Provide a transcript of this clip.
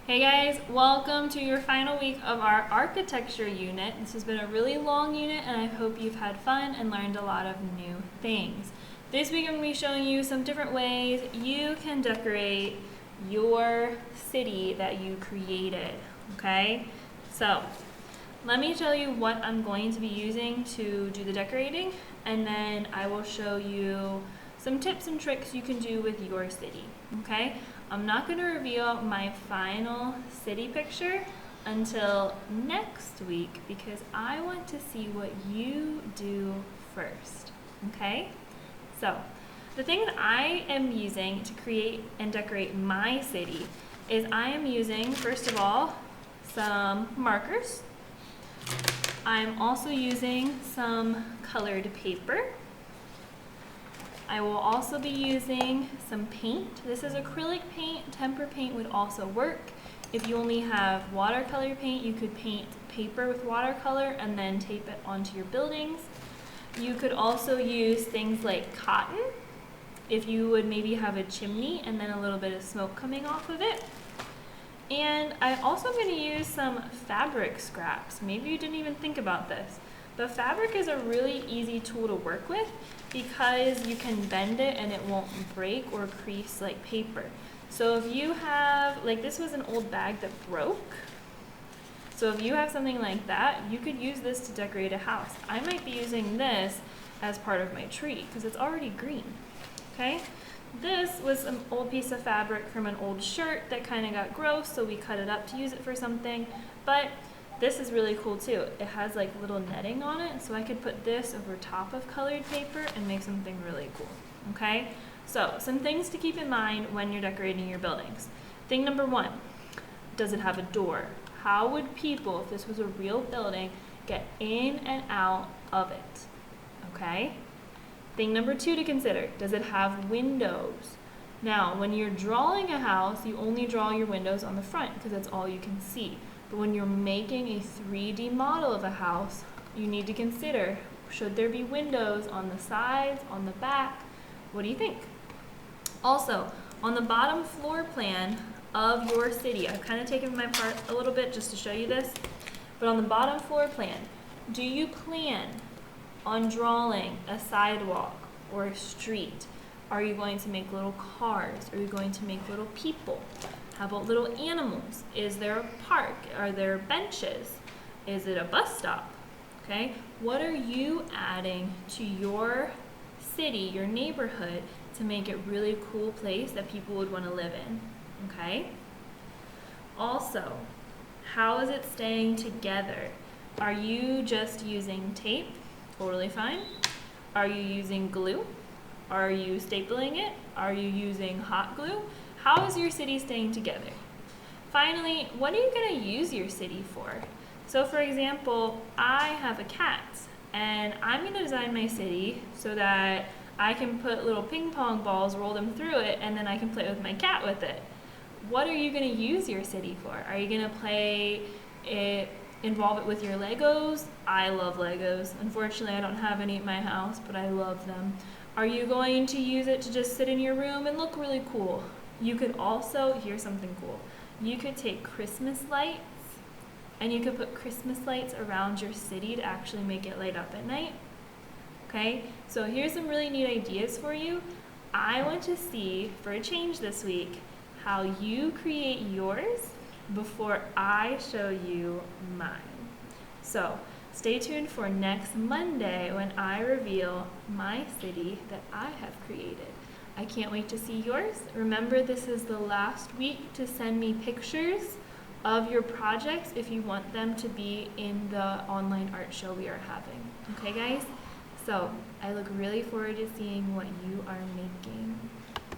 Hey guys, welcome to your final week of our architecture unit. This has been a really long unit and I hope you've had fun and learned a lot of new things. This week I'm going to be showing you some different ways you can decorate your city that you created, okay? So, let me tell you what I'm going to be using to do the decorating, and then I will show you some tips and tricks you can do with your city, okay? I'm not going to reveal my final city picture until next week because I want to see what you do first, okay? So, the thing that I am using to create and decorate my city is I am using, first of all, some markers. I'm also using some colored paper. I will also be using some paint. This is acrylic paint. Tempera paint would also work. If you only have watercolor paint, you could paint paper with watercolor and then tape it onto your buildings. You could also use things like cotton if you would maybe have a chimney and then a little bit of smoke coming off of it. And I'm also going to use some fabric scraps. Maybe you didn't even think about this. But fabric is a really easy tool to work with because you can bend it and it won't break or crease like paper. So if you have, like this was an old bag that broke. So if you have something like that, you could use this to decorate a house. I might be using this as part of my tree because it's already green, okay? This was an old piece of fabric from an old shirt that kind of got gross, so we cut it up to use it for something. But this is really cool too. It has like little netting on it, so I could put this over top of colored paper and make something really cool, okay? So, some things to keep in mind when you're decorating your buildings. Thing number one, does it have a door? How would people, if this was a real building, get in and out of it, okay? Thing number two to consider, does it have windows? Now, when you're drawing a house, you only draw your windows on the front because that's all you can see. But when you're making a 3D model of a house, you need to consider, should there be windows on the sides, on the back? What do you think? Also, on the bottom floor plan of your city, I've kind of taken my part a little bit just to show you this, but on the bottom floor plan, do you plan on drawing a sidewalk or a street? Are you going to make little cars? Are you going to make little people? How about little animals? Is there a park? Are there benches? Is it a bus stop? Okay, what are you adding to your city, your neighborhood, to make it really a cool place that people would want to live in? Okay. Also, how is it staying together? Are you just using tape? Totally fine. Are you using glue? Are you stapling it? Are you using hot glue? How is your city staying together? Finally, what are you going to use your city for? So for example, I have a cat and I'm going to design my city so that I can put little ping pong balls, roll them through it, and then I can play with my cat with it. What are you going to use your city for? Are you going to play it, involve it with your Legos? I love Legos. Unfortunately, I don't have any at my house, but I love them. Are you going to use it to just sit in your room and look really cool? You could also, here's something cool, you could take Christmas lights and you could put Christmas lights around your city to actually make it light up at night. Okay, so here's some really neat ideas for you. I want to see, for a change this week, how you create yours before I show you mine. So stay tuned for next Monday when I reveal my city that I have created. I can't wait to see yours. Remember, this is the last week to send me pictures of your projects if you want them to be in the online art show we are having. Okay, guys? So I look really forward to seeing what you are making.